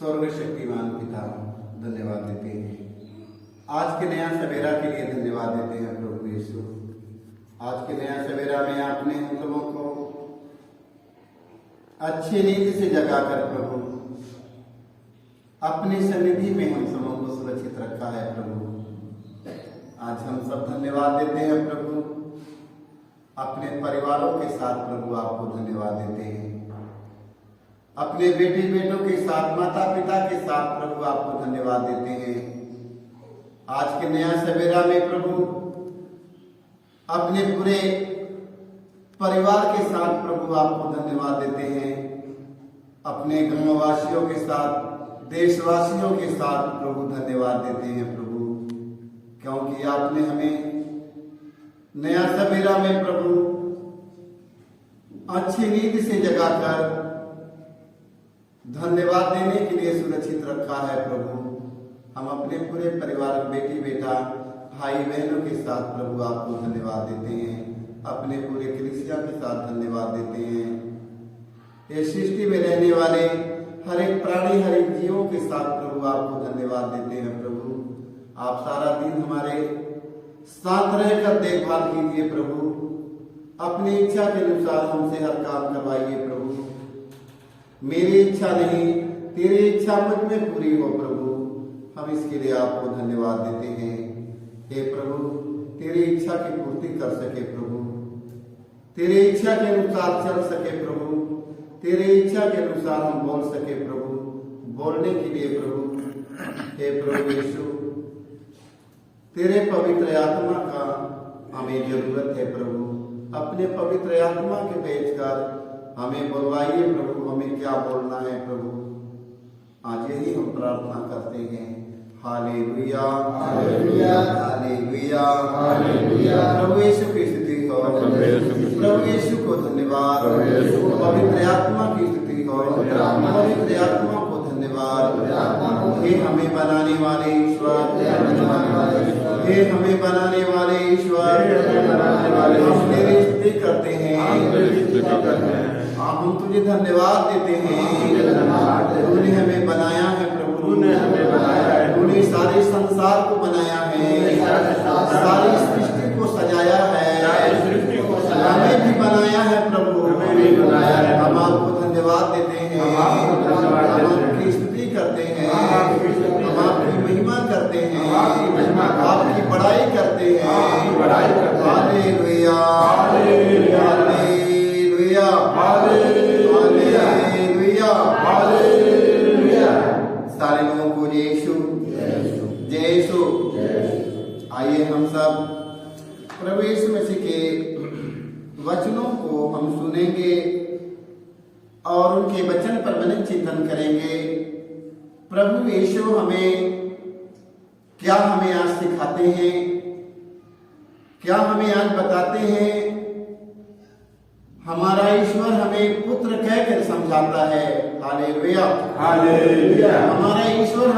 स्वर्ग शक्तिमान पिता धन्यवाद देते हैं। आज के नया सवेरा के लिए धन्यवाद देते हैं प्रभु यीशु। आज के नया सवेरा में आपने हम लोगों को अच्छी नींद से जगाकर प्रभु अपनी सन्निधि में हम सबों को सुरक्षित रखा है प्रभु। आज हम सब धन्यवाद देते हैं प्रभु। अपने परिवारों के साथ प्रभु आपको धन्यवाद देते हैं। अपने बेटी बेटों के साथ, माता पिता के साथ प्रभु आपको धन्यवाद देते हैं। आज के नया सवेरा में प्रभु अपने पूरे परिवार के साथ प्रभु आपको धन्यवाद देते हैं। अपने गांववासियों के साथ, देशवासियों के साथ प्रभु धन्यवाद देते हैं प्रभु, क्योंकि आपने हमें नया सवेरा में प्रभु अच्छी नींद से जगाकर धन्यवाद देने के लिए सुरक्षित रखा है प्रभु। हम अपने पूरे परिवार, बेटी बेटा, भाई बहनों के साथ प्रभु आपको धन्यवाद देते हैं। अपने पूरे कलीसिया के साथ धन्यवाद देते हैं। ये सृष्टि में रहने वाले हर एक प्राणी, हर एक जीवों के साथ प्रभु आपको धन्यवाद देते हैं प्रभु। आप सारा दिन हमारे साथ रहकर देखभाल कीजिए प्रभु। अपनी इच्छा के अनुसार हमसे हर काम करवाइए प्रभु। मेरी इच्छा नहीं, तेरी इच्छा मुझ में पूरी हो प्रभु। हम इसके लिए आपको धन्यवाद देते हैं। हे प्रभु, तेरी इच्छा की पूर्ति कर सके प्रभु, तेरी इच्छा के अनुसार चल सके प्रभु, तेरी इच्छा के अनुसार हम बोल सके प्रभु। बोलने के लिए प्रभु, हे प्रभु यीशु, तेरे पवित्र आत्मा का हमें जरूरत है प्रभु। अपने पवित्र आत्मा के भेजकर हमें बुलवाइए प्रभु, हमें क्या बोलना है प्रभु। आज यही हम प्रार्थना करते हैं। Hallelujah, hallelujah, hallelujah, hallelujah. प्रभु यीशु की स्तुति हो, प्रभु यीशु को धन्यवाद। पवित्र आत्मा की स्तुति हो, पवित्र आत्मा को धन्यवाद। हे हमें बनाने वाले ईश्वर, हे हमें बनाने वाले ईश्वर, हम तेरी स्तुति करते हैं। हम तुझे धन्यवाद देते हैं। तूने हमें बनाया है प्रभु, तूने हमें बनाया है, तूने सारे संसार को बनाया है, सारी सृष्टि को सजाया है, हमें भी बनाया है प्रभु, हमें भी बनाया है। हम आपको धन्यवाद देते हैं, हम आपकी स्तुति करते हैं, हम आपकी महिमा करते हैं, आपकी बड़ाई करते हैं। Hallelujah, hallelujah, hallelujah, hallelujah. सारे लोगों को जय यीशु, जय यीशु। आइए हम सब प्रभु यीशु मसीह के वचनों को हम सुनेंगे और उनके वचन पर मनन चिंतन करेंगे। प्रभु यीशु हमें क्या हमें आज सिखाते हैं, क्या हमें आज बताते हैं। हमारा ईश्वर हमें पुत्र कहकर समझाता है। Hallelujah, hallelujah. हमारा ईश्वर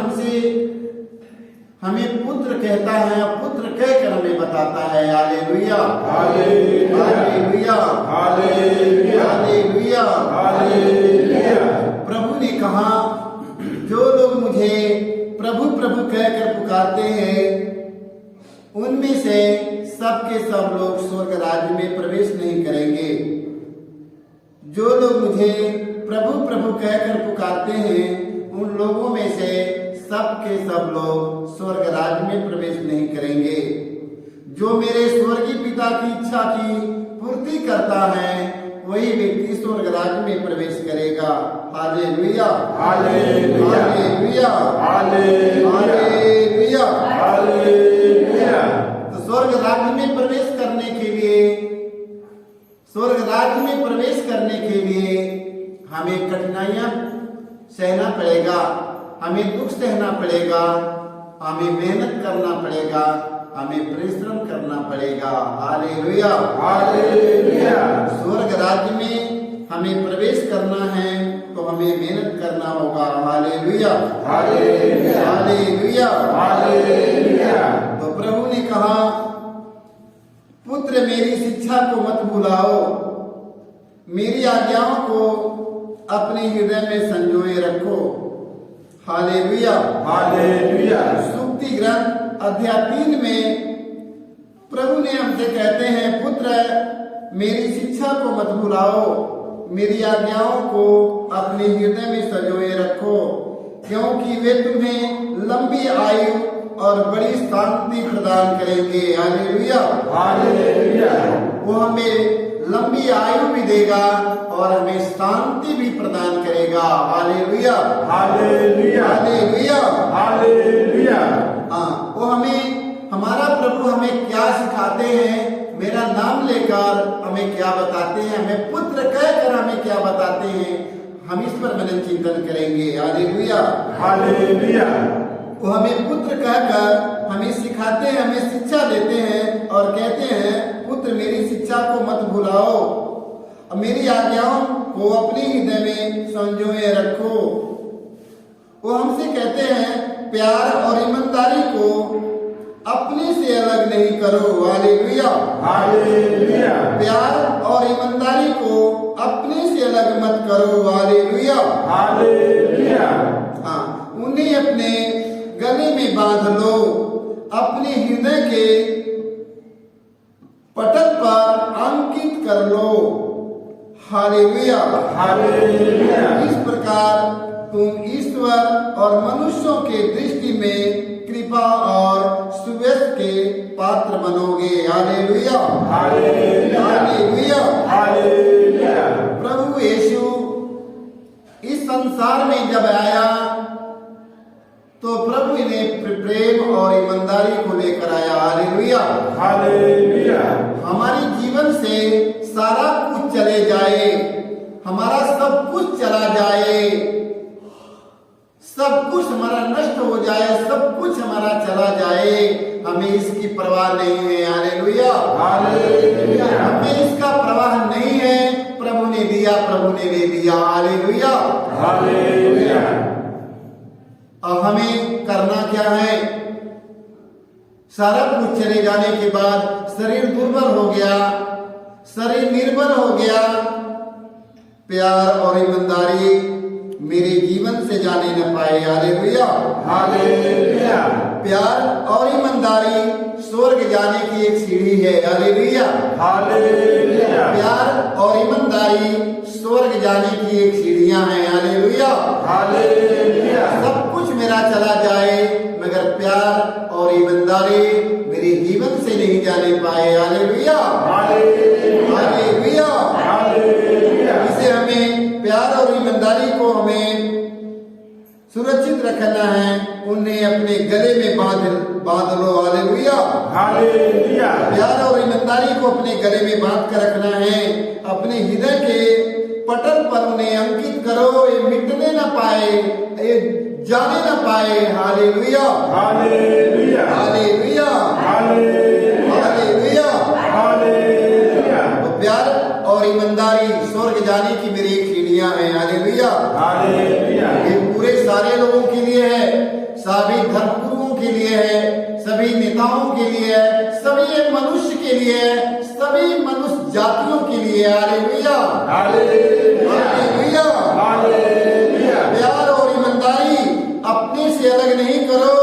हमें पुत्र कहता है, पुत्र कहकर हमें बताता है। Hallelujah, hallelujah, hallelujah, hallelujah, hallelujah. प्रभु ने कहा, जो लोग मुझे प्रभु प्रभु कहकर पुकारते हैं, उनमें से सब के सब लोग स्वर्ग राज्य में प्रवेश नहीं करेंगे। जो लोग मुझे प्रभु प्रभु कहकर पुकारते हैं, उन लोगों में से सब के सब लोग स्वर्ग राज्य में प्रवेश नहीं करेंगे। जो मेरे स्वर्गीय पिता की इच्छा की पूर्ति करता है, वही व्यक्ति स्वर्ग राज्य में प्रवेश करेगा। Hallelujah, hallelujah, hallelujah, hallelujah, hallelujah. तो स्वर्ग राज्य में प्रवेश करने के लिए, स्वर्ग राज्य में प्रवेश करने के लिए हमें कठिनाइयां सहना पड़ेगा, हमें दुख सहना पड़ेगा, हमें मेहनत करना पड़ेगा, हमें परिश्रम करना पड़ेगा। Hallelujah, hallelujah. स्वर्ग राज्य में हमें प्रवेश करना है तो हमें मेहनत करना होगा। Hallelujah, hallelujah, hallelujah, hallelujah. तो प्रभु ने कहा, पुत्र मेरी शिक्षा को मत भुलाओ, मेरी आज्ञाओं को अपने हृदय में संजोए रखो। हालेलुया। हालेलुया। सुक्ति ग्रंथ अध्याय 3 में प्रभु ने हमसे कहते हैं, पुत्र मेरी शिक्षा को मत भुलाओ, मेरी आज्ञाओं को अपने हृदय में संजोए रखो, क्योंकि वे तुम्हें लंबी आयु और बड़ी शांति प्रदान करेंगे। हालेलुया। हालेलुया। वो हमें लंबी आयु भी देगा और हमें शांति भी प्रदान करेगा। हालेलुया। हालेलुया। हालेलुया। हालेलुया। हाँ, वो हमें, हमारा प्रभु हमें क्या सिखाते हैं, मेरा नाम लेकर हमें क्या बताते हैं, हमें पुत्र कहकर हमें क्या बताते हैं, हम इस पर मनन चिंतन करेंगे। हालेलुया। हालेलुया। वो हमें पुत्र कहकर हमें सिखाते हैं, हमें शिक्षा देते हैं और कहते हैं, पुत्र मेरी शिक्षा को मत भुलाओ, मेरी आज्ञाओं को अपने हृदय में संजोए रखो। वो हमसे कहते हैं, प्यार और ईमानदारी को अपने से अलग नहीं करो। हालेलुया। हालेलुया। प्यार और ईमानदारी को अपने से अलग मत करो। हालेलुया। हालेलुया। हाँ, उन्हें अपने गले में बांध लो, अपने हृदय के पटल पर अंकित कर लो। हालेलुया। हालेलुया। इस प्रकार तुम ईश्वर और मनुष्यों के दृष्टि में कृपा और सुवेश के पात्र बनोगे। हालेलुया। हालेलुया। हालेलुया। हालेलुया। प्रभु यीशु इस संसार में जब आया तो प्रभु ने प्रेम और ईमानदारी को लेकर आया। हालेलुया। हालेलुया। हमारे जीवन से सारा कुछ चले जाए, हमारा सब कुछ चला जाए, सब कुछ हमारा नष्ट हो जाए, सब कुछ हमारा चला जाए, हमें इसकी परवाह नहीं है। हालेलुया। हालेलुया। हमें इसका परवाह नहीं है, प्रभु ने दिया, प्रभु ने दे दिया। हालेलुया। हालेलुया। अब हमें करना क्या है? सारा कुछ चले जाने के बाद शरीर दुर्बल हो गया, शरीर निर्बल हो गया, प्यार और ईमानदारी मेरे जीवन से जाने न पाए। हालेलुया। हालेलुया। प्यार और ईमानदारी स्वर्ग जाने की एक सीढ़ी है। हालेलुया। हालेलुया। प्यार और ईमानदारी स्वर्ग जाने की एक सीढ़ियां हैं। हालेलुया। हालेलुया। सब कुछ मेरा चला जाए मगर प्यार और ईमानदारी मेरे जीवन से नहीं जाने पाए। हालेलुया। हालेलुया। हालेलुया। हालेलुया। इसे हमें, प्यार और ईमानदारी को हमें सुरक्षित रखना है, उन्हें अपने गले में बांध लो। हालेलुया। हालेलुया। प्यार और ईमानदारी को अपने गले में बांध कर रखना है, अपने हृदय के पटल पर उन्हें अंकित करो, ये मिटने न पाए, ये जाने न पाए। Hallelujah. Hallelujah. Hallelujah. Hallelujah. Hallelujah. Hallelujah. तो प्यार और ईमानदारी स्वर्ग जाने की मेरी एक सीढ़ियां हैं। हालेलुया। हालेलुया। ये पूरे सारे लोगों के लिए है, सभी धर्मगुरुओं के लिए है, सभी नेताओं के लिए है, सभी मनुष्य के लिए है, सभी मनुष्य जातियों के लिए। हालेलुया। हालेलुया। हालेलुया। हालेलुया। प्यार और ईमानदारी अपने से अलग नहीं करो।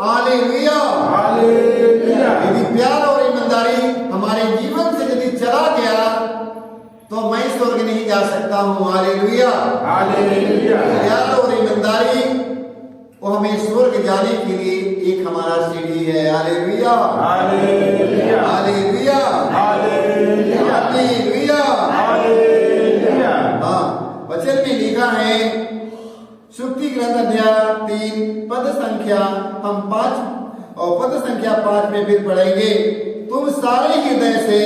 हालेलुया। हालेलुया। यदि प्यार और ईमानदारी हमारे जीवन से यदि चला गया तो मैं स्वर्ग नहीं जा सकता हूँ। हालेलुया। हालेलुया। प्यार और ईमानदारी वो हमें स्वर्ग जाने के लिए एक हमारा सीढ़ी है। Hallelujah. Hallelujah. Hallelujah. Hallelujah. Hallelujah. Hallelujah. हाँ, वचन में लिखा है, सुक्ति ग्रंथ अध्याय 3 पद संख्या हम 5 और पद संख्या 5 में फिर पढ़ेंगे। तुम सारे हृदय से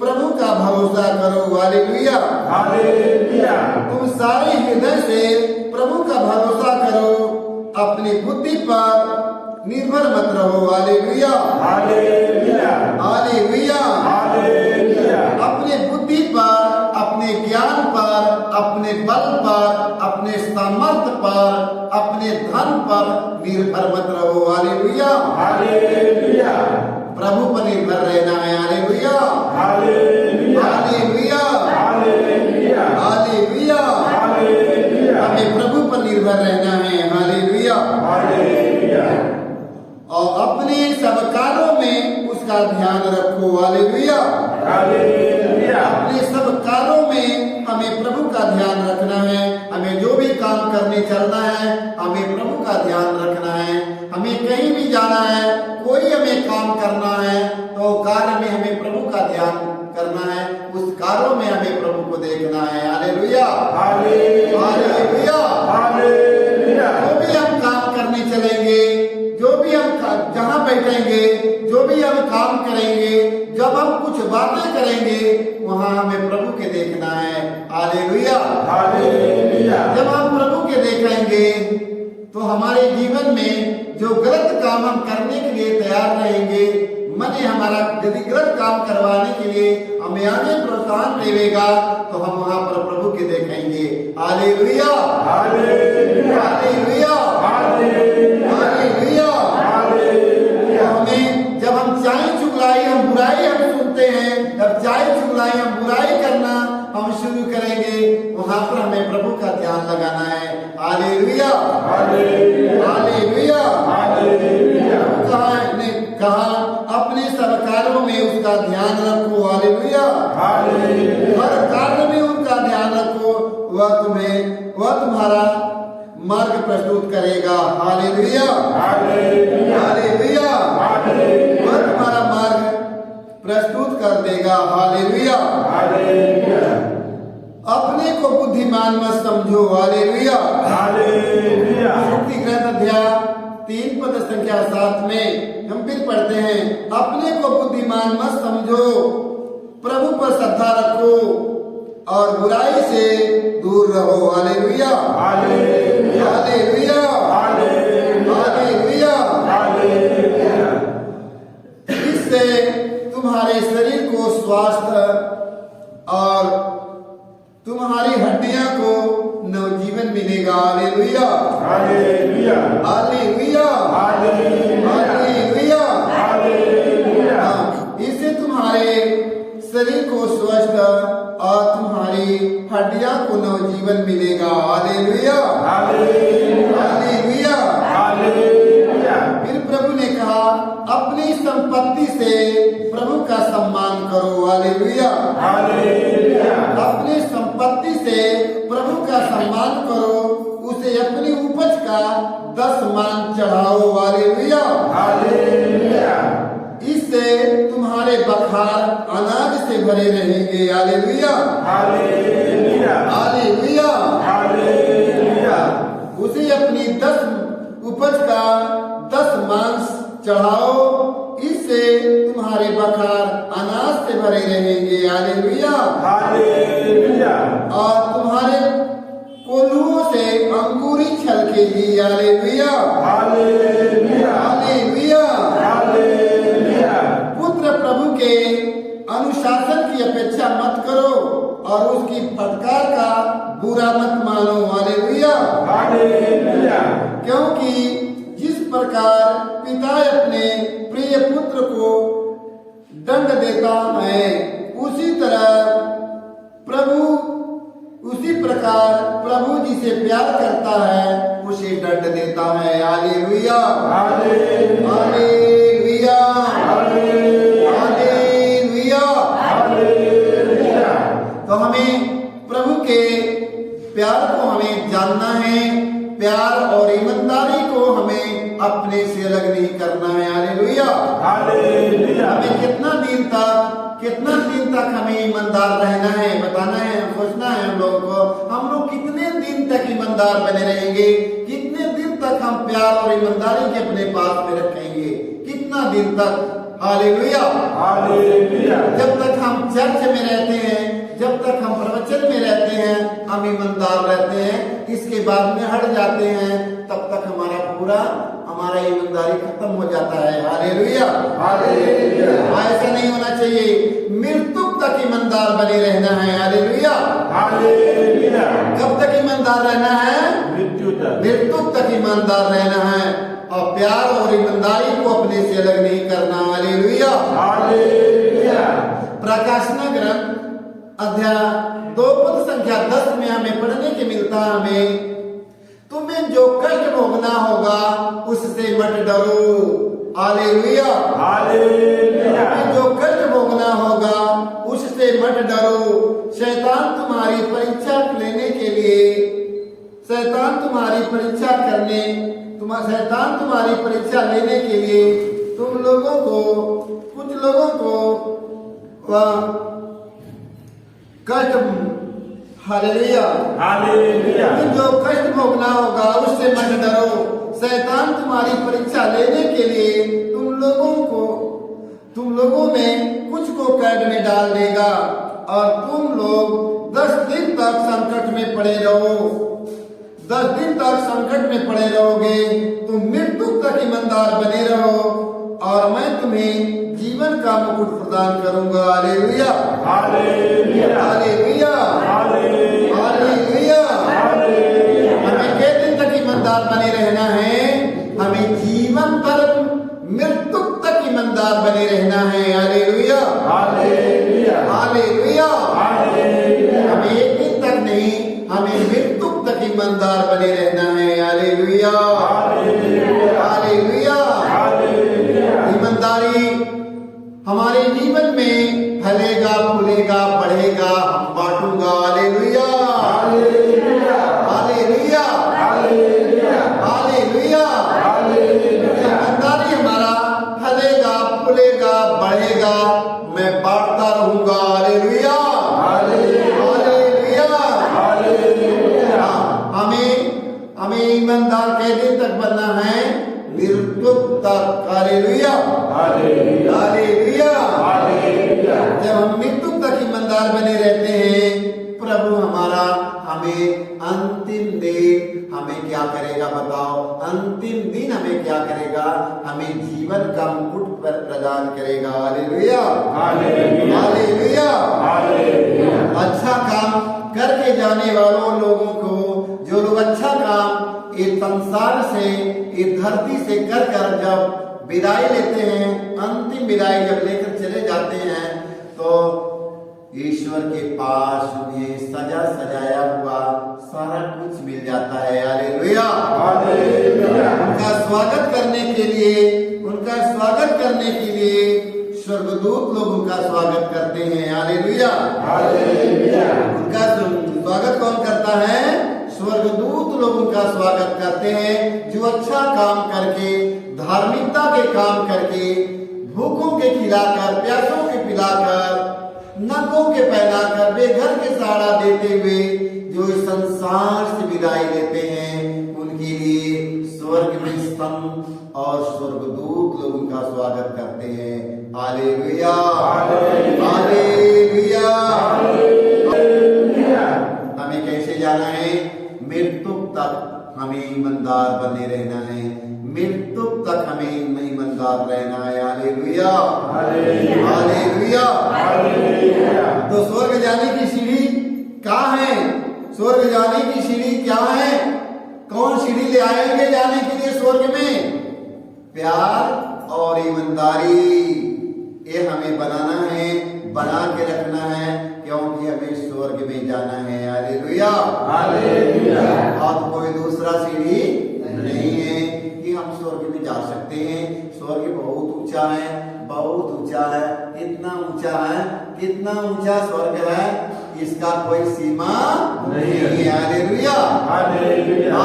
प्रभु का भरोसा करो। हालेलुया। हालेलुया। तुम सारे हृदय से प्रभु का भरोसा करो, अपनी बुद्धि पर निर्भर मत रहो। हालेलुया। हालेलुया। हालेलुया। हालेलुया। अपने बुद्धि पर, अपने ज्ञान पर, अपने बल पर, अपने सामर्थ्य पर, अपने धन पर निर्भर मत रहो। हालेलुया। हालेलुया। प्रभु पर निर्भर रहना है। Hallelujah. Hallelujah. Hallelujah. Hallelujah. Hallelujah. Hallelujah. हमें प्रभु पर निर्भर रहना है। हालेलुया। हालेलुया। और अपने सब कार्यों में उसका ध्यान रखो। हालेलुया। हालेलुया। अपने सब कार्यों में हमें प्रभु का ध्यान रखना है। हमें जो भी काम करने चलना है, हमें प्रभु का ध्यान रखना है। हमें कहीं भी जाना है, कोई हमें काम करना है, तो कार्य में हमें प्रभु का ध्यान करना है। उस कार्यों में हमें प्रभु को देखना है। हालेलुया। हालेलुया। हालेलुया। जो भी हम काम करने चलेंगे, जो भी हम जहाँ बैठेंगे, जो भी हम काम करेंगे, जब हम कुछ बातें करेंगे, वहाँ हमें प्रभु के देखना है। हालेलुया। हालेलुया। जब हम प्रभु के देखेंगे तो हमारे जीवन में जो गलत काम हम करने के लिए तैयार रहेंगे, मन हमारा यदि गलत काम करवाने के लिए हमें आगे प्रोत्साहन देगा, तो हम वहाँ पर प्रभु के देखेंगे। Hallelujah. Hallelujah. Hallelujah. Hallelujah. Hallelujah. Hallelujah. हमें जब हम चाहे चुगलाई, हम बुराई हम सुनते हैं, जब चाहे चुगलाई हम बुराई करना हम शुरू करेंगे, वहाँ पर हमें प्रभु का ध्यान लगाना है। हालेलुया। हालेलुया। हालेलुया। हालेलुया। कहा अपने सब कार्यों में उसका ध्यान रखो। हालेलुया। हालेलुया। हर कार्य में उनका ध्यान रखो, वह तुम्हारा मार्ग प्रस्तुत करेगा। हालेलुया। हालेलुया। हालेलुया। हालेलुया। वह तुम्हारा मार्ग प्रस्तुत कर देगा। हालेलुया। हालेलुया। अपने को बुद्धिमान मत समझो। हालेलुया। हालेलुया। श्रुति ग्रंथ अध्याय 3 पद संख्या 7 में हम फिर पढ़ते हैं, अपने को बुद्धिमान मत समझो, प्रभु पर श्रद्धा रखो और बुराई से दूर रहो। Hallelujah. Hallelujah. Hallelujah. Hallelujah. Hallelujah. Hallelujah. इससे तुम्हारे शरीर को स्वास्थ्य और तुम्हारी हड्डियां को नवजीवन मिलेगा। Hallelujah. Hallelujah. Hallelujah. Hallelujah. Hallelujah. इससे तुम्हारे शरीर को स्वस्थ और तुम्हारी हड्डियां को नवजीवन मिलेगा। हालेलुया। हालेलुया। हालेलुया। हालेलुया। फिर प्रभु ने कहा, अपनी संपत्ति से प्रभु का सम्मान करो। हालेलुया। हालेलुया। अपनी संपत्ति से प्रभु का सम्मान करो, उसे अपनी उपज का 10 मान चढ़ाओ। हालेलुया। हालेलुया। इससे तुम्हारे बखार अनाज से भरे रहेंगे। हालेलुया। हालेलुया। हालेलुया। हालेलुया। उसे अपनी 10 उपज का 10 मांस चढ़ाओ, इससे तुम्हारे बखार अनाज से भरे रहेंगे। हालेलुया। हालेलुया। और तुम्हारे कोल्हुओं से अंगूरी छलकेगी। हालेलुया। हालेलुया। हालेलुया। हालेलुया। पुत्र प्रभु के अनुशासन की अपेक्षा मत करो और उसकी फटकार का बुरा मत मानो। हालेलुया। हालेलुया। क्योंकि जिस प्रकार पिता अपने प्रिय पुत्र को दंड देता है, उसी प्रकार प्रभु जिसे प्यार करता है उसे दंड देता है। Hallelujah. Hallelujah. Hallelujah. Hallelujah. Hallelujah. तो हमें प्रभु के प्यार को हमें जानना है, प्यार और ईमानदारी को हमें अपने से अलग नहीं करना है। हालेलुया। हालेलुया। हमें कितना दिन तक हमें ईमानदार रहना है, बताना है, सोचना है हम लोगों को। हम लोग कितने दिन तक ईमानदार बने रहेंगे, कितने दिन तक हम प्यार और ईमानदारी के अपने पास में रखेंगे, कितना दिन तक। हालेलुया। हालेलुया। जब तक हम चर्च में रहते हैं, जब तक हम प्रवचन में रहते हैं, हम ईमानदार रहते हैं। इसके बाद में हट जाते हैं, तब तक हमारा ईमानदारी खत्म हो जाता है। हालेलुया। हालेलुया। ऐसा नहीं होना चाहिए, मृत्यु तक ईमानदार बने रहना है। हालेलुया। हालेलुया। कब तक ईमानदार रहना है? मृत्यु तक। मृत्यु तक ईमानदार रहना है और प्यार और ईमानदारी को अपने से अलग नहीं करना। हालेलुया। हालेलुया। प्रकाशना ग्रंथ अध्याय 2 पद संख्या 10 में हमें पढ़ने के मिलता है, हमें तुम्हें जो कष्ट भोगना होगा उससे मत डरो। हालेलुया। हालेलुया। जो कष्ट भोगना होगा उससे मत डरो। शैतान तुम्हारी परीक्षा लेने के लिए, शैतान तुम्हारी परीक्षा लेने के लिए तुम लोगों को, कुछ लोगों को कष्ट, हालेलुया, हालेलुया। जो कष्ट भोगना होगा उससे मत डरो। शैतान तुम्हारी परीक्षा लेने के लिए तुम लोगों में कुछ को कैद में डाल देगा और तुम लोग 10 दिन तक संकट में पड़े रहो। 10 दिन तक संकट में पड़े रहोगे। तुम मृत्यु तक ईमानदार बने रहो और मैं तुम्हें जीवन का मुकुट प्रदान करूंगा। Hallelujah, hallelujah. Hallelujah, hallelujah. हमें कितने दिन तक ईमानदार बने रहना है? हमें जीवन पर मृत्यु तक ईमानदार बने रहना है। Hallelujah, hallelujah. हालेलुया। हमें एक दिन तक नहीं, हमें मृत्यु तक ईमानदार बने रहना है। Hallelujah, hallelujah. ईमानदारी हमारे जीवन में फलेगा, फूलेगा, बढ़ेगा, हम बांटूंगा। Hallelujah, hallelujah, hallelujah. ईमानदारी हमारा फलेगा, फूलेगा, बढ़ेगा, मैं बांटता रहूंगा। Hallelujah, hallelujah. हमें ईमानदार के दिन तक बनना है, मृत्यु तक। Hallelujah, hallelujah. जब हम मृत्यु तक ईमानदार बने रहते हैं, प्रभु हमारा हमें अंतिम दिन हमें क्या करेगा बताओ? अंतिम दिन हमें क्या करेगा? हमें जीवन का मुकुट प्रदान करेगा। Hallelujah, hallelujah. अच्छा काम करके जाने वालों लोगों को, जो लोग अच्छा काम इस संसार से, इस धरती से कर जब विदाई लेते हैं, अंतिम विदाई जब लेकर चले जाते हैं, तो ईश्वर के पास उन्हें सजाया हुआ सारा कुछ मिल जाता है। हालेलुया, उनका स्वागत करने के लिए स्वर्गदूत लोग उनका स्वागत करते हैं। हालेलुया, उनका स्वागत कौन करता है? स्वर्गदूत लोग उनका स्वागत करते हैं, जो अच्छा काम करके, धार्मिकता के काम करके, भूखों के खिलाकर, प्यासों के पिलाकर, नंगों के पहनाकर, बेघर के सहारा देते हुए जो इस संसार से विदाई लेते हैं, उनके लिए स्वर्ग में स्तंभ और स्वर्गदूत लोग उनका स्वागत करते हैं। Hallelujah, hallelujah. हमें कैसे जाना है? मृत्यु तक हमें ईमानदार बने रहना है। मृत्यु तक हमें ईमानदार रहना है। Hallelujah, hallelujah. तो स्वर्ग जाने की सीढ़ी कहाँ है? स्वर्ग जाने की सीढ़ी क्या है? कौन सीढ़ी ले आएंगे जाने के लिए स्वर्ग में? प्यार और ईमानदारी, ये हमें बनाना है, बना के रखना है, क्योंकि हमें स्वर्ग में जाना है। Hallelujah, hallelujah. और कोई दूसरा सीढ़ी नहीं है कि हम स्वर्ग में जा सकते हैं। स्वर्ग बहुत ऊंचा है, बहुत ऊंचा है। कितना ऊंचा है? कितना ऊंचा स्वर्ग है, इसका कोई सीमा नहीं है। Hallelujah, hallelujah,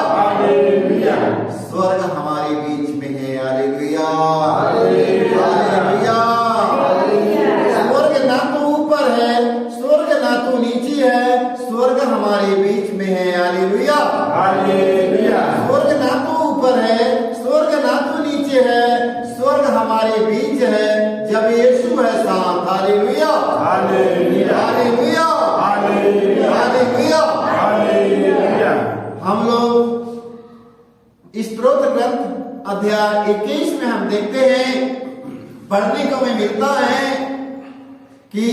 hallelujah. स्वर्ग हमारे बीच में है। Hallelujah, hallelujah. स्वर्ग ना तो ऊपर है, स्वर्ग ना तो नीचे है, स्वर्ग हमारे बीच में है। Hallelujah, hallelujah. स्वर्ग ना तो ऊपर है, स्वर्ग ना तो नीचे है, स्वर्ग हमारे बीच है, जब यीशु है साथ। Hallelujah, hallelujah, hallelujah, hallelujah, hallelujah. हम लोग स्तोत्र ग्रंथ अध्याय 21 में हम देखते हैं, पढ़ने को हमें मिलता है कि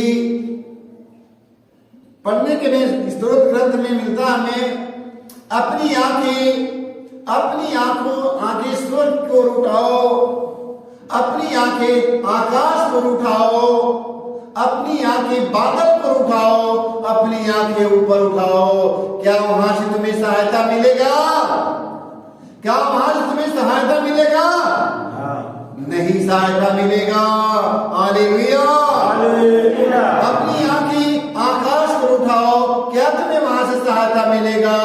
पढ़ने के में स्तोत्र ग्रंथ में मिलता हमें, अपनी आंखें स्वर्ग को उठाओ, अपनी आंखें आकाश पर उठाओ, अपनी आंखें बादल पर उठाओ, अपनी आंखें ऊपर उठाओ। क्या वहां से तुम्हें सहायता मिलेगा? क्या वहां से तुम्हें सहायता मिलेगा? नहीं सहायता मिलेगा। हालेलुया। हालेलुया। अपनी आंखें आकाश पर उठाओ, क्या तुम्हें वहां से सहायता मिलेगा?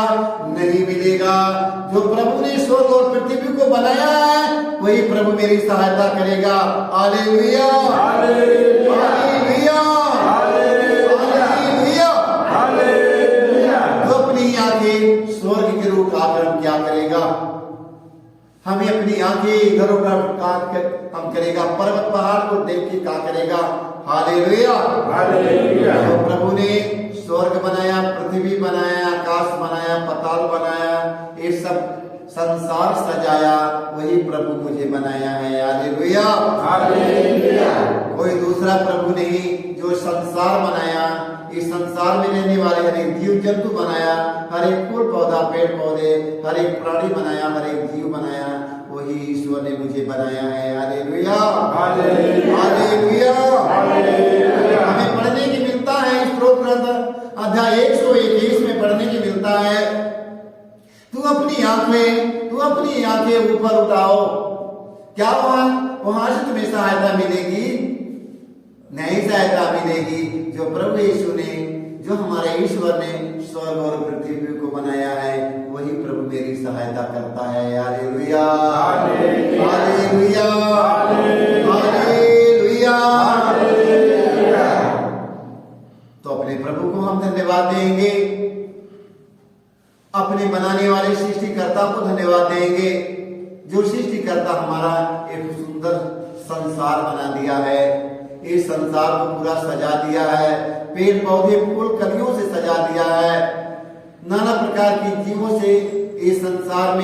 नहीं मिलेगा। जो प्रभु ने स्वर्ग और पृथ्वी को बनाया है वही प्रभु मेरी सहायता करेगा। Hallelujah. Hallelujah. Hallelujah. Hallelujah. Hallelujah. जो अपनी आंखें स्वर्ग की रूप आकर हम क्या करेगा? हमें अपनी आंखें इधर उधर हम करेगा, पर्वत पहाड़ को देख के क्या करेगा? हालेलुया। हालेलुया। तो प्रभु ने स्वर्ग बनाया, पृथ्वी बनाया, आकाश बनाया, पाताल बनाया, ये सब संसार सजाया, वही प्रभु मुझे बनाया है। हालेलुया। हालेलुया। कोई दूसरा प्रभु नहीं। जो संसार बनाया, इस संसार में रहने वाले हर एक जीव जंतु बनाया, हर एक फूल पौधा पेड़ पौधे, हर एक प्राणी बनाया, हर एक जीव बनाया, वही ईश्वर ने मुझे बनाया है। हालेलुया। हालेलुया। हालेलुया। हमें पढ़ने की मिलता है स्तोत्र ग्रंथ अध्याय 121 में पढ़ने की मिलता है, तू अपनी आंखें ऊपर उठाओ, क्या वहां से तुम्हें सहायता मिलेगी? नहीं सहायता मिलेगी। जो प्रभु यीशु ने, जो हमारे ईश्वर ने स्वर्ग और पृथ्वी को बनाया है, वही प्रभु मेरी सहायता करता है। हालेलुया। हालेलुया। हालेलुया। तो अपने प्रभु को हम धन्यवाद देंगे, अपने बनाने वाले सृष्टिकर्ता को धन्यवाद देंगे, जो सृष्टिकर्ता हमारा एक सुंदर संसार बना दिया है, इस संसार को पूरा सजा दिया है, पेड़ पौधे फूल कलियों से सजा दिया है, नाना प्रकार की जीवों से इस संसार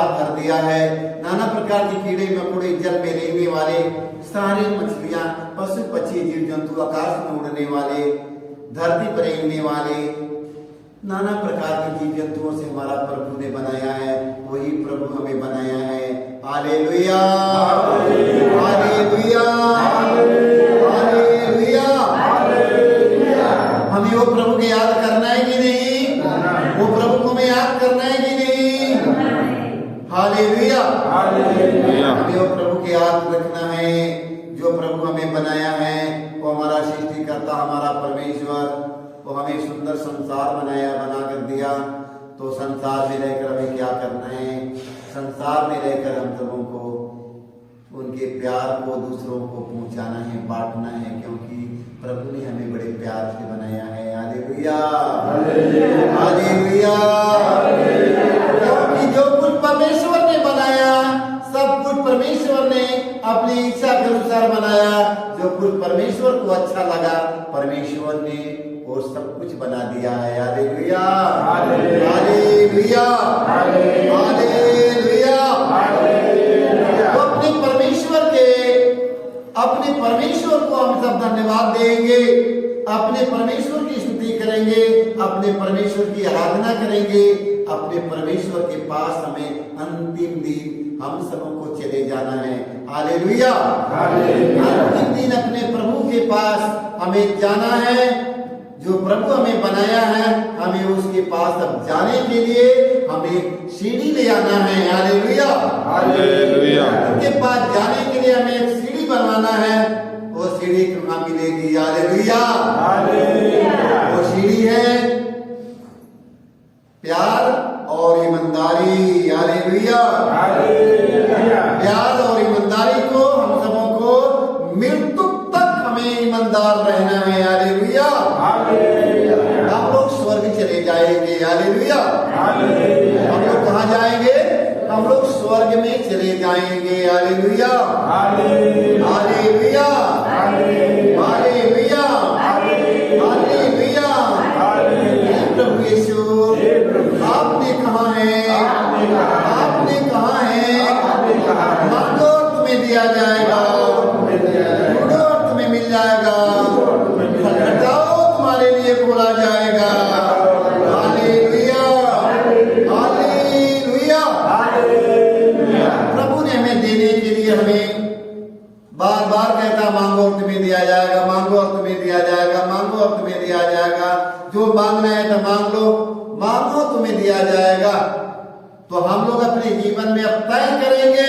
भर दिया है, नाना प्रकार के कीड़े मकोड़े, जल में रहने वाले सारे मछलियां, पशु पक्षी, जीव जंतु, आकाश में उड़ने वाले, धरती पर रहने वाले, नाना प्रकार के जीव जंतुओं से हमारा प्रभु ने बनाया है, वही प्रभु हमें बनाया है। हालेलुया। हालेलुया। हालेलुया। हमें वो प्रभु को याद करना है कि नहीं? वो प्रभु को हमें याद करना है कि नहीं? हालेलुया। हमें वो प्रभु को याद रखना है, जो प्रभु हमें बनाया है, वो हमारा सृष्टिकर्ता, हमारा परमेश्वर, वो हमें सुंदर संसार बना कर दिया। तो संसार में रहकर हमें क्या करना है? संसार में रहकर हम सबों को उनके प्यार को दूसरों को पहुंचाना है, बांटना है, क्योंकि प्रभु ने हमें बड़े प्यार से बनाया है। हालेलुया। हालेलुया। क्योंकि जो कुछ परमेश्वर ने बनाया, सब कुछ परमेश्वर ने अपनी इच्छा के अनुसार बनाया। जो कुछ परमेश्वर को अच्छा लगा, परमेश्वर ने वो सब कुछ बना दिया है। हालेलुया। हालेलुया। हालेलुया। तो अपने परमेश्वर को हम सब धन्यवाद देंगे, अपने परमेश्वर की स्तुति करेंगे, अपने परमेश्वर की आराधना करेंगे, अपने परमेश्वर के पास हमें अंतिम दिन हम सबों को चले जाना है। हालेलुया। अंतिम दिन अपने प्रभु के पास हमें जाना है। जो प्रभु हमें बनाया है, हमें उसके पास अब जाने के लिए हमें सीढ़ी ले आना है। हालेलुया। हालेलुया। उनके पास जाने के लिए हमें एक सीढ़ी बनवाना है, वो सीढ़ी कहाँ मिलेगी? हालेलुया। वो सीढ़ी है प्यार और ईमानदारी। हालेलुया। प्यार और ईमानदारी को हम सबों को मृत्यु तक हमें ईमानदार रहना है। हालेलुया। हम लोग स्वर्ग चले जाएंगे। हालेलुया। हम लोग कहाँ जाएंगे? हम लोग स्वर्ग में चले जाएंगे। हालेलुया। हालेलुया। हालेलुया। हालेलुया। प्रभु यीशु, आपने कहा है, आपने कहा है, मांगो और तुम्हें दिया जाएगा, ढूंढो और तुम्हें मिल जाएगा, खटखटाओ तुम्हारे लिए खोला जाएगा। हालेलुया। हालेलुया। प्रभु ने हमें देने के लिए हमें बार बार कहता, मांगो और तुम्हें दिया जाएगा, मांगो और तुम्हें दिया जाएगा, मांगो और तुम्हें दिया जाएगा। जो मांगना है तो मांग लो, मांगो तुम्हें दिया जाएगा। तो हम लोग अपने जीवन में अब तय करेंगे,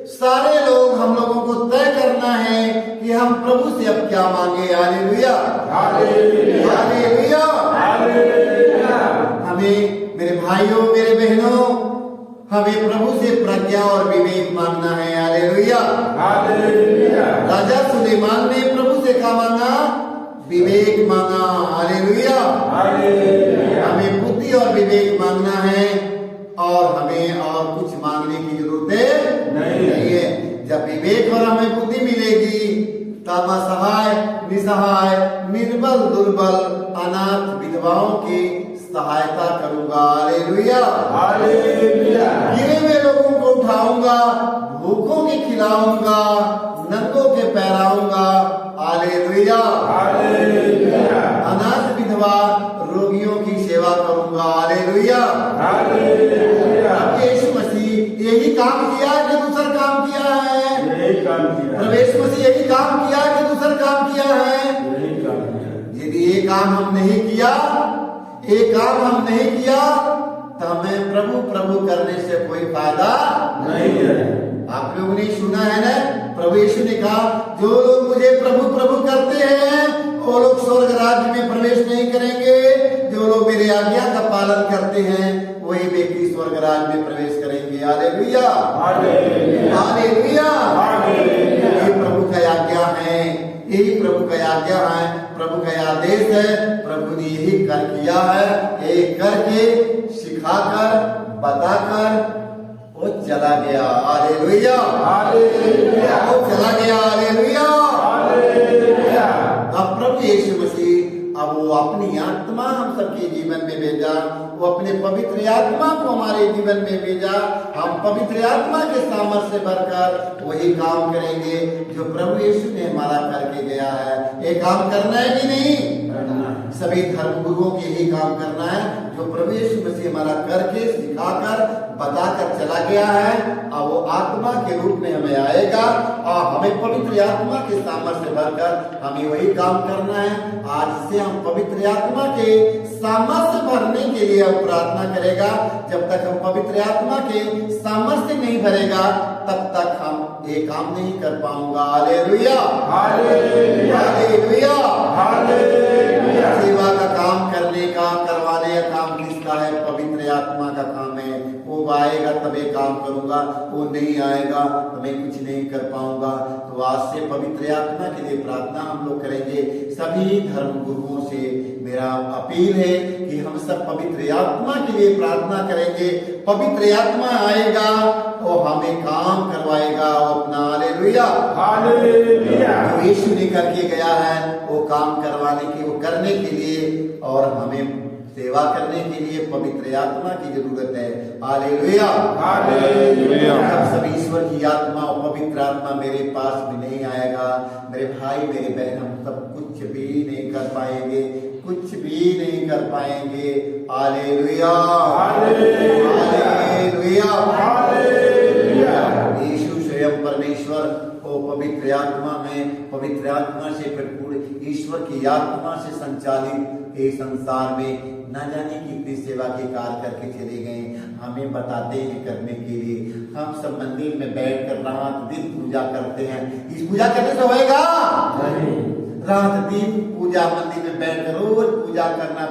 सारे लोग हम लोगों को तय करना है कि हम प्रभु से अब क्या मांगे। Hallelujah, hallelujah, hallelujah, hallelujah. हमें मेरे भाइयों मेरे बहनों, हमें प्रभु से प्रज्ञा और विवेक मांगना है। Hallelujah, hallelujah. राजा सुलेमान ने प्रभु से क्या मांगा? विवेक मांगा। Hallelujah, hallelujah. हमें बुद्धि और विवेक मांगना है और हमें और कुछ मांगने की जरूरत नहीं है। जब विवेक और हमें बुद्धि मिलेगी तब असहाय, निसहाय, निर्बल, दुर्बल, अनाथ, विधवाओं की सहायता करूंगा। Hallelujah, hallelujah. गिरे हुए लोगों को उठाऊंगा, भूखों के खिलाऊंगा, नंगों के पहराऊंगा। Hallelujah, hallelujah. अनाथ, विधवा, रोगियों की सेवा करूंगा। Hallelujah, hallelujah. यीशु मसीह यही काम किया कि दूसरा काम किया है? यही काम किया। प्रवेश मसीह यही काम किया कि दूसरा काम किया है? यही काम किया। यदि ये काम हम नहीं किया, एक काम हम नहीं किया, तो हमें प्रभु प्रभु करने से कोई फायदा नहीं है। आप लोगों ने सुना है ना, प्रभु यीशु ने कहा जो लोग मुझे प्रभु प्रभु करते हैं वो लोग स्वर्ग राज्य में प्रवेश नहीं करेंगे, जो लोग मेरे आज्ञा का पालन करते हैं वही व्यक्ति स्वर्ग राज्य में प्रवेश करेंगे। Hallelujah, hallelujah, hallelujah. हालेलुया। ये प्रभु का आज्ञा है, यही प्रभु का आज्ञा है, प्रभु का आदेश है। प्रभु ने यही कर किया है, यही करके सिखाकर बताकर वो चला गया। Hallelujah, hallelujah. वो चला गया। Hallelujah, hallelujah. अब प्रभु यीशु मसीह अब वो अपनी आत्मा हम सबके जीवन में भेजा, वो अपने पवित्र आत्मा को हमारे जीवन में भेजा। हम पवित्र आत्मा के सामर्थ्य से भरकर वही काम करेंगे जो प्रभु यीशु ने हमारा करके गया है। ये काम करना है कि नहीं? सभी धर्म गुरुओं के यही काम करना है जो प्रभु यीशु मसीह हमारा करके सिखाकर बताकर चला गया है। अब वो आत्मा के रूप में हमें आएगा और हमें पवित्र आत्मा के सामर्थ्य से भरकर हमें वही काम करना है। आज से हम पवित्र आत्मा के सामर्थ्य भरने के लिए हम प्रार्थना करेगा। जब तक हम पवित्र आत्मा के सामर्थ्य नहीं भरेगा तब तक हम ये काम नहीं कर पाऊंगा। Hallelujah, hallelujah, hallelujah, hallelujah. सेवा का काम करने का, करवाने का काम किसका है? पवित्र आत्मा का काम है। वो आएगा तब ये काम करूंगा, वो नहीं आएगा तो मैं कुछ नहीं कर पाऊंगा। तो आज से पवित्र आत्मा के लिए प्रार्थना हम लोग करेंगे। सभी धर्म गुरुओं से मेरा अपील है कि हम सब पवित्र आत्मा के लिए प्रार्थना करेंगे। पवित्र आत्मा आएगा और हमें काम करवाएगा वो अपना। Hallelujah, hallelujah. जो यीशु ने करके गया है वो काम करवाने के, वो करने के लिए और हमें सेवा करने के लिए पवित्र आत्मा की जरूरत है। Hallelujah, hallelujah. जब सब ईश्वर की आत्मा और पवित्र आत्मा मेरे पास भी नहीं आएगा, मेरे भाई मेरे बहन हम सब कुछ भी नहीं कर पाएंगे, कुछ भी नहीं कर पाएंगे। Hallelujah, hallelujah, hallelujah. यीशु स्वयं परमेश्वर वो पवित्र आत्मा में, पवित्र आत्मा से भरपूर ईश्वर की आत्मा से संचालित ये संसार में न जाने कितनी सेवा के कार्य करके चले गए। हमें बताते हैं करने के लिए। हम सब मंदिर में बैठकर रात दिन पूजा करते हैं। इस पूजा करने से होएगा नहीं। रात दिन पूजा मंदिर में बैठकर रोज पूजा करना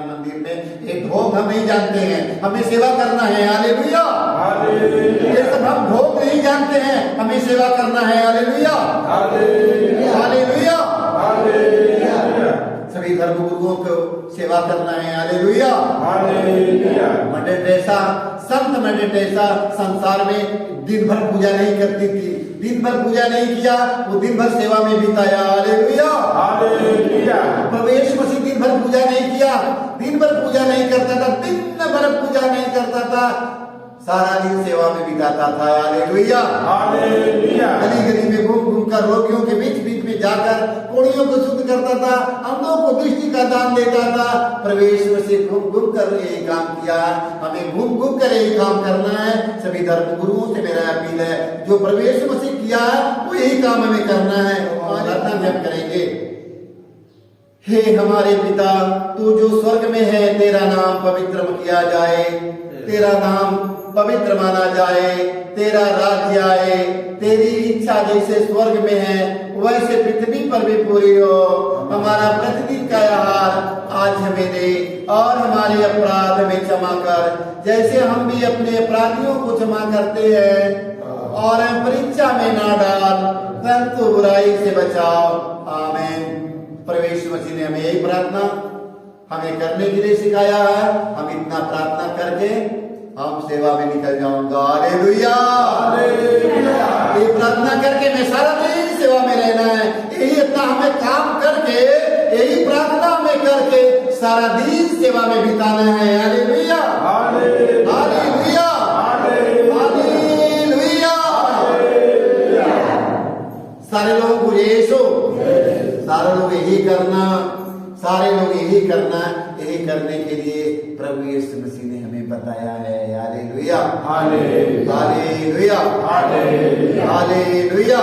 मंदिर में एक भोग हम नहीं जानते हैं, हमें सेवा करना है। हालेलुया, ये सब हम भोग नहीं जानते हैं, हमें सेवा करना है। हालेलुया, हालेलुया, सभी धर्म गुरुओं को सेवा करना है। हालेलुया, मदर टेरेसा, संत मदर टेरेसा संसार में दिन भर पूजा नहीं करती थी, दिन भर पूजा नहीं किया, वो दिन भर सेवा में बिताया। हालेलुया, प्रभु यीशु मसीह दिन भर पूजा नहीं किया, दिन भर पूजा नहीं करता था, दिन भर पूजा नहीं करता था, सारा दिन सेवा में बिताता था। हालेलुया, गली गली में घूम घूम कर रोगियों के बीच बीच में जाकर कोड़ियों को शुद्ध करता था, अंधों को दृष्टि का दान देता था। प्रवेश से घूम घूम कर यही काम किया, हमें घूम घूम कर यही काम करना है। सभी धर्म गुरुओं से मेरा अपील है, जो प्रवेश मसीह किया है वो यही काम हमें करना है और प्रार्थना में हम करेंगे। हे हमारे पिता, तू जो स्वर्ग में है, तेरा नाम पवित्र किया जाए, तेरा नाम पवित्र माना जाए, तेरा राज्य आए, तेरी इच्छा जैसे स्वर्ग में है वैसे पृथ्वी पर भी पूरी हो। हमारा प्रतिदिन का आहार आज हमें दे, और हमारे अपराध हमें क्षमा कर, जैसे हम भी अपने अपराधियों को क्षमा करते हैं, और हम परीक्षा में ना डाल, परंतु बुराई से बचाओ। आमीन। प्रभु यीशु मसीह ने हमें यही प्रार्थना हमें करने के लिए सिखाया है। हम इतना प्रार्थना करके हम सेवा में निकल जाऊंगा। हालेलुया। ये प्रार्थना करके मैं सारा दिन सेवा में रहना है। यही इतना हमें काम करके, यही प्रार्थना में करके सारा दिन सेवा में बिताना है। Hallelujah, hallelujah, hallelujah. सारे लोगों को यीशु, सारे लोग यही करना, सारे लोग यही करना, यही करने के लिए प्रभु यीशु मसीह ने हमें बताया है। Hallelujah, hallelujah, hallelujah, hallelujah.